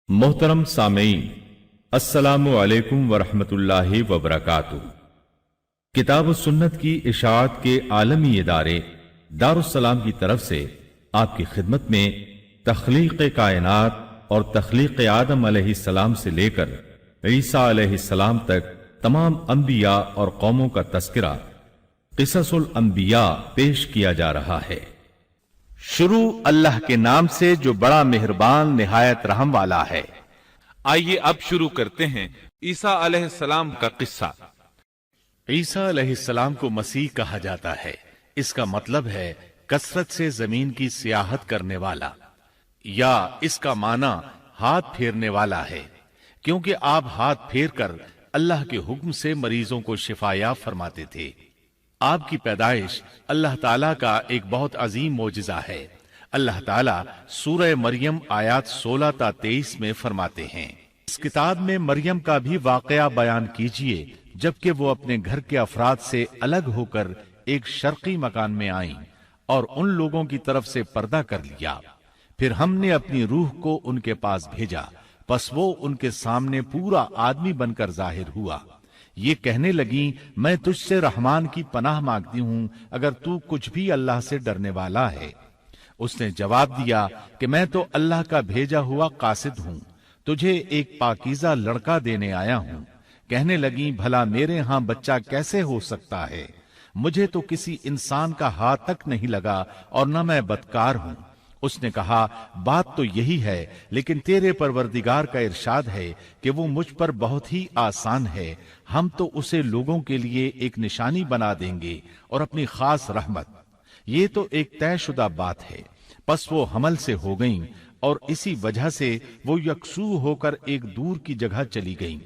मोहतरम सामीन, अस्सलामु अलैकुम वरहमतुल्लाहि वबरकातुहू। किताब सुन्नत की इशाअत के आलमी इदारे दारुस्सलाम की तरफ से आपकी खिदमत में तख्लीक कायनात और तख्लीक आदम अलैहिस्सलाम से लेकर ईसा अलैहिस्सलाम तक तमाम अंबिया और कौमों का तस्करा क़िससुल अंबिया पेश किया जा रहा है। शुरू अल्लाह के नाम से जो बड़ा मेहरबान निहायत रहम वाला है। आइए अब शुरू करते हैं ईसा अलैहिस्सलाम का किस्सा। ईसा अलैहिस्सलाम को मसीह कहा जाता है। इसका मतलब है कसरत से जमीन की सियाहत करने वाला, या इसका माना हाथ फेरने वाला है, क्योंकि आप हाथ फेर कर अल्लाह के हुक्म से मरीजों को शिफाया फरमाते थे। आपकी पैदाइश अल्लाह ताला का एक बहुत अजीम मोजिजा है। अल्लाह ताला सूरह मरियम आयत 16 ता 23 में फरमाते हैं, इस किताब में मरियम का भी वाकया बयान कीजिए जबकि वो अपने घर के अफराद से अलग होकर एक शर्की मकान में आईं और उन लोगों की तरफ से पर्दा कर लिया। फिर हमने अपनी रूह को उनके पास भेजा, बस वो उनके सामने पूरा आदमी बनकर जाहिर हुआ। ये कहने लगी, मैं तुझसे रहमान की पनाह मांगती हूं अगर तू कुछ भी अल्लाह से डरने वाला है। उसने जवाब दिया कि मैं तो अल्लाह का भेजा हुआ कासिद हूं, तुझे एक पाकीज़ा लड़का देने आया हूं। कहने लगी, भला मेरे यहां बच्चा कैसे हो सकता है? मुझे तो किसी इंसान का हाथ तक नहीं लगा और न मैं बदकार हूं। उसने कहा, बात तो यही है, लेकिन तेरे परवरदिगार का इरशाद है कि वो मुझ पर बहुत ही आसान है। हम तो उसे लोगों के लिए एक निशानी बना देंगे और अपनी खास रहमत। ये तो एक तयशुदा बात है। बस वो हमल से हो गईं और इसी वजह से वो यकसू होकर एक दूर की जगह चली गईं।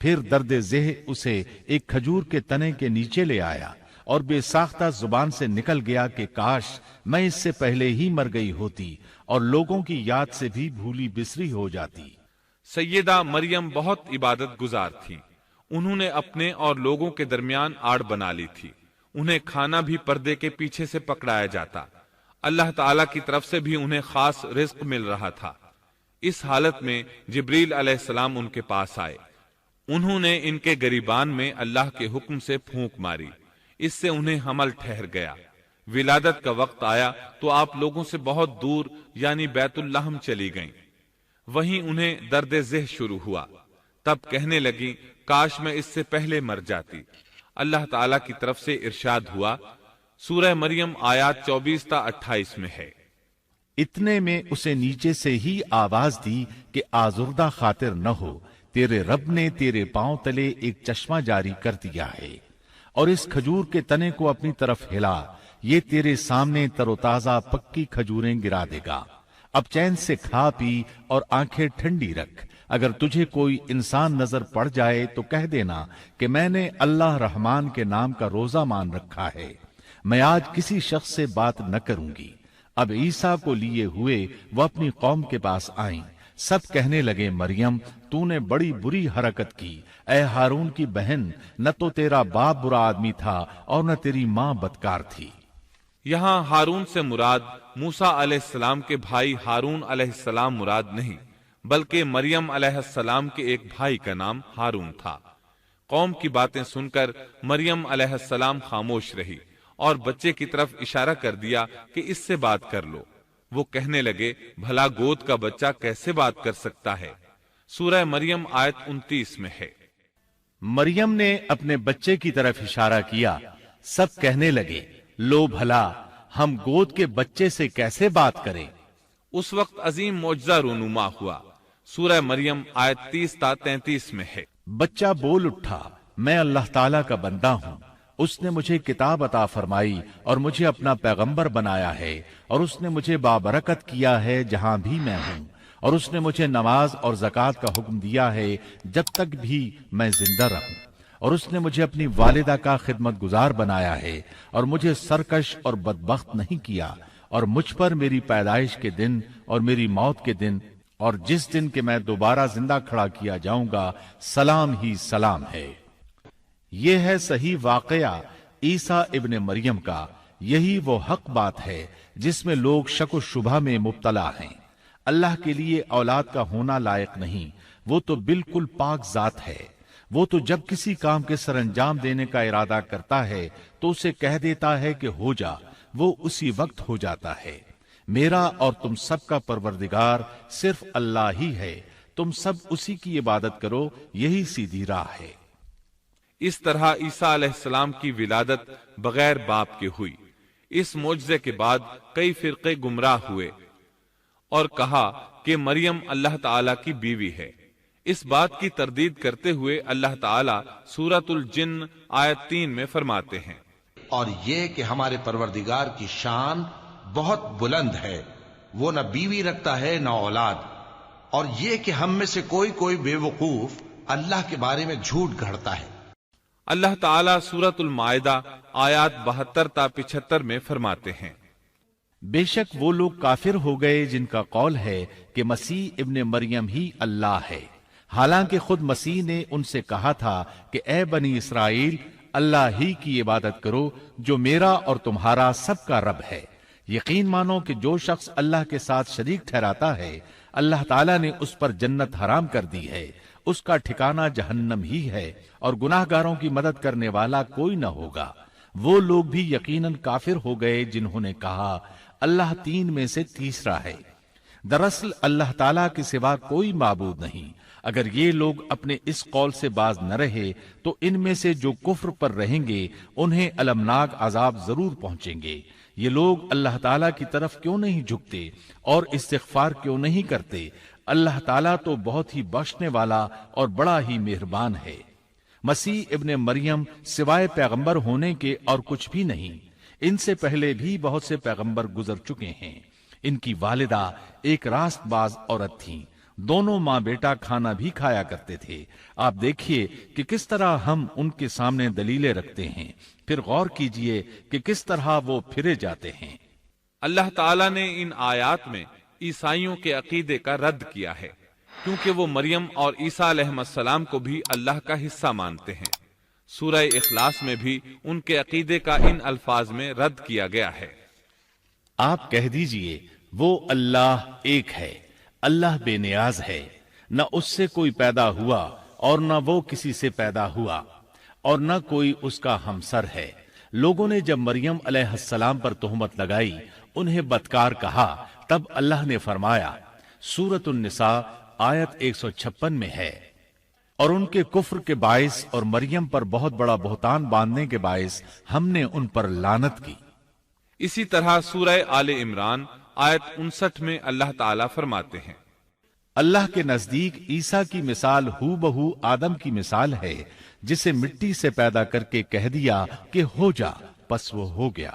फिर दर्द जेह उसे एक खजूर के तने के नीचे ले आया और बेसाख्ता जुबान से निकल गया कि काश मैं इससे पहले ही मर गई होती और लोगों की याद से भी भूली बिसरी हो जाती। सैयदा मरियम बहुत इबादत गुजार थी। उन्होंने अपने और लोगों के दरमियान आड़ बना ली थी। उन्हें खाना भी पर्दे के पीछे से पकड़ाया जाता। अल्लाह ताला की तरफ से भी उन्हें खास रिज्क मिल रहा था। इस हालत में जिब्रील अलैहिस्सलाम उनके पास आए। उन्होंने इनके गिरिबान में अल्लाह के हुक्म से फूंक मारी। इससे उन्हें हमल ठहर गया। विलादत का वक्त आया तो आप लोगों से बहुत दूर यानी बैतुल्लाहम चली गईं। वहीं उन्हें दर्द जेह शुरू हुआ। तब कहने लगी, काश मैं इससे पहले मर जाती। अल्लाह ताला की तरफ से इरशाद हुआ, सूरह मरियम आयत 24 ता 28 में है। इतने में उसे नीचे से ही आवाज दी कि आजुर्दा खातिर न हो, तेरे रब ने तेरे पांव तले एक चश्मा जारी कर दिया है और इस खजूर के तने को अपनी तरफ हिला, ये तेरे सामने तरोताजा पक्की खजूरें गिरा देगा। अब चैन से खा पी और आंखें ठंडी रख। अगर तुझे कोई इंसान नजर पड़ जाए तो कह देना कि मैंने अल्लाह रहमान के नाम का रोजा मान रखा है। मैं आज किसी शख्स से बात न करूंगी। अब ईसा को लिए हुए वह अपनी कौम के पास आईं। सब कहने लगे, मरियम तूने बड़ी बुरी हरकत की। ऐ हारून की बहन, न तो तेरा बाप बुरा आदमी था और न तेरी माँ बदकार थी। यहाँ हारून से मुराद मूसा अलैहिस्सलाम के भाई हारून अलैहिस्सलाम मुराद नहीं, बल्कि मरियम अलैहिस्सलाम के एक भाई का नाम हारून था। कौम की बातें सुनकर मरियम अलैहिस्सलाम खामोश रही और बच्चे की तरफ इशारा कर दिया कि इससे बात कर लो। वो कहने लगे, भला गोद का बच्चा कैसे बात कर सकता है? सूरह मरियम आयत 29 में है। मरियम ने अपने बच्चे की तरफ इशारा किया। सब कहने लगे, लो भला हम गोद के बच्चे से कैसे बात करें? उस वक्त अजीम मौजज़ा रूनुमा हुआ। सूरह मरियम आयत 30 ता 33 में है। बच्चा बोल उठा, मैं अल्लाह ताला का बंदा हूं। उसने मुझे किताब अता फरमाई और मुझे अपना पैगंबर बनाया है और उसने मुझे बाबरकत किया है जहां भी मैं हूं, और उसने मुझे नमाज और ज़कात का हुक्म दिया है जब तक भी मैं जिंदा रहूं, और उसने मुझे अपनी वालिदा का खिदमत गुजार बनाया है और मुझे सरकश और बदबख्त नहीं किया, और मुझ पर मेरी पैदाइश के दिन और मेरी मौत के दिन और जिस दिन के मैं दोबारा जिंदा खड़ा किया जाऊंगा सलाम ही सलाम है। ये है सही वाकया ईसा इब्ने मरियम का। यही वो हक बात है जिसमें लोग शक व शुबा में मुब्तला हैं। اللہ کے لیے اولاد کا ہونا لائق نہیں، وہ تو بالکل پاک ذات ہے۔ وہ تو جب کسی کام کے سر انجام دینے کا ارادہ کرتا ہے تو اسے کہہ دیتا ہے کہ ہو جا، وہ اسی وقت ہو جاتا ہے۔ میرا اور تم سب کا پروردگار صرف اللہ ہی ہے، تم سب اسی کی عبادت کرو، یہی سیدھی راہ ہے۔ اس طرح عیسیٰ علیہ السلام کی ولادت بغیر باپ کے ہوئی۔ اس معجزے کے بعد کئی فرقے گمراہ ہوئے اور کہا کہ مریم اللہ تعالی کی بیوی ہے۔ اس بات کی تردید کرتے ہوئے اللہ تعالی سورۃ الجن آیت 3 میں فرماتے ہیں، اور یہ کہ ہمارے پروردگار کی شان بہت بلند ہے، وہ نہ بیوی رکھتا ہے نہ اولاد، اور یہ کہ ہم میں سے کوئی بے وقوف اللہ کے بارے میں جھوٹ گھڑتا ہے۔ اللہ تعالیٰ سورۃ المائدہ آیات 72 تا 75 میں فرماتے ہیں، بے شک وہ لوگ کافر ہو گئے جن کا قول ہے کہ مسیح ابن مریم ہی اللہ ہے، حالانکہ خود مسیح نے ان سے کہا تھا کہ اے بنی اسرائیل، اللہ ہی کی عبادت کرو جو میرا اور تمہارا سب کا رب ہے۔ یقین مانو کہ جو شخص اللہ کے ساتھ شریک ٹھہراتا ہے، اللہ تعالیٰ نے اس پر جنت حرام کر دی ہے، اس کا ٹھکانہ جہنم ہی ہے، اور گناہ گاروں کی مدد کرنے والا کوئی نہ ہوگا۔ وہ لوگ بھی یقیناً کافر ہو گئے جنہوں نے کہا اللہ 3 میں سے تیسرا ہے۔ دراصل اللہ تعالیٰ کے سوا کوئی معبود نہیں۔ اگر یہ لوگ اپنے اس قول سے باز نہ رہے تو ان میں سے جو کفر پر رہیں گے انہیں المناک عذاب ضرور پہنچیں گے۔ یہ لوگ اللہ تعالیٰ کی طرف کیوں نہیں جھکتے اور استغفار کیوں نہیں کرتے؟ اللہ تعالیٰ تو بہت ہی بخشنے والا اور بڑا ہی مہربان ہے۔ مسیح ابن مریم سوائے پیغمبر ہونے کے اور کچھ بھی نہیں۔ ان سے پہلے بھی بہت سے پیغمبر گزر چکے ہیں۔ ان کی والدہ ایک راست باز عورت تھیں، دونوں ماں بیٹا کھانا بھی کھایا کرتے تھے۔ آپ دیکھیے کہ کس طرح ہم ان کے سامنے دلیلیں رکھتے ہیں، پھر غور کیجئے کہ کس طرح وہ پھرے جاتے ہیں۔ اللہ تعالیٰ نے ان آیات میں عیسائیوں کے عقیدے کا رد کیا ہے، کیونکہ وہ مریم اور عیسیٰ علیہ السلام کو بھی اللہ کا حصہ مانتے ہیں۔ سورہ اخلاص میں بھی ان کے عقیدے کا ان الفاظ میں رد کیا گیا ہے۔ آپ کہہ دیجئے وہ اللہ ایک ہے، اللہ بے نیاز ہے، نہ اس سے کوئی پیدا ہوا اور نہ وہ کسی سے پیدا ہوا، اور نہ کوئی اس کا ہمسر ہے۔ لوگوں نے جب مریم علیہ السلام پر تہمت لگائی، انہیں بدکار کہا، تب اللہ نے فرمایا، سورۃ النساء آیت 156 میں ہے، اور ان کے کفر کے باعث اور مریم پر بہت بڑا بہتان باندھنے کے باعث ہم نے ان پر لعنت کی۔ اسی طرح سورہ آل عمران آیت 59 میں اللہ تعالیٰ فرماتے ہیں، اللہ کے نزدیک عیسیٰ کی مثال ہو بہو آدم کی مثال ہے، جسے مٹی سے پیدا کر کے کہہ دیا کہ ہو جا، پس وہ ہو گیا۔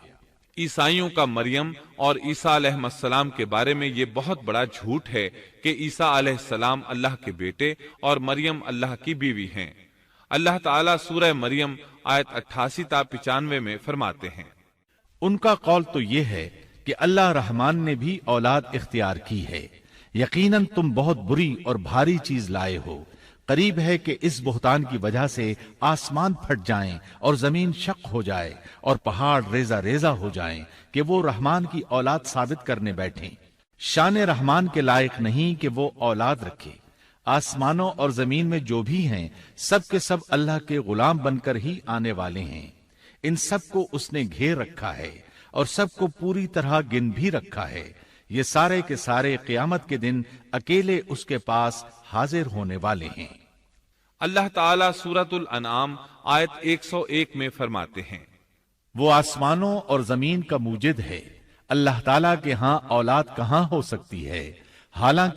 عیسائیوں کا مریم اور عیسیٰ علیہ السلام کے بارے میں یہ بہت بڑا جھوٹ ہے کہ عیسیٰ علیہ السلام اللہ کے بیٹے اور مریم اللہ کی بیوی ہیں۔ اللہ تعالیٰ سورہ مریم آیت 88 تا 95 میں فرماتے ہیں، ان کا قول تو یہ ہے کہ اللہ رحمان نے بھی اولاد اختیار کی ہے۔ یقیناً تم بہت بری اور بھاری چیز لائے ہو۔ قریب ہے کہ اس بہتان کی وجہ سے آسمان پھٹ جائیں اور زمین شق ہو جائے اور پہاڑ ریزہ ریزہ ہو جائیں کہ وہ رحمان کی اولاد ثابت کرنے بیٹھیں۔ شان رحمان کے لائق نہیں کہ وہ اولاد رکھے۔ آسمانوں اور زمین میں جو بھی ہیں سب کے سب اللہ کے غلام بن کر ہی آنے والے ہیں۔ ان سب کو اس نے گھیر رکھا ہے اور سب کو پوری طرح گن بھی رکھا ہے۔ یہ سارے کے سارے قیامت کے دن اکیلے اس کے پاس حاضر ہونے والے ہیں۔ اللہ تعالیٰ سورۃ الانعام آیت 101 میں فرماتے ہیں، وہ آسمانوں اور زمین کا موجد ہے۔ اللہ تعالیٰ کے ہاں اولاد کہاں ہو سکتی ہے؟ حالانکہ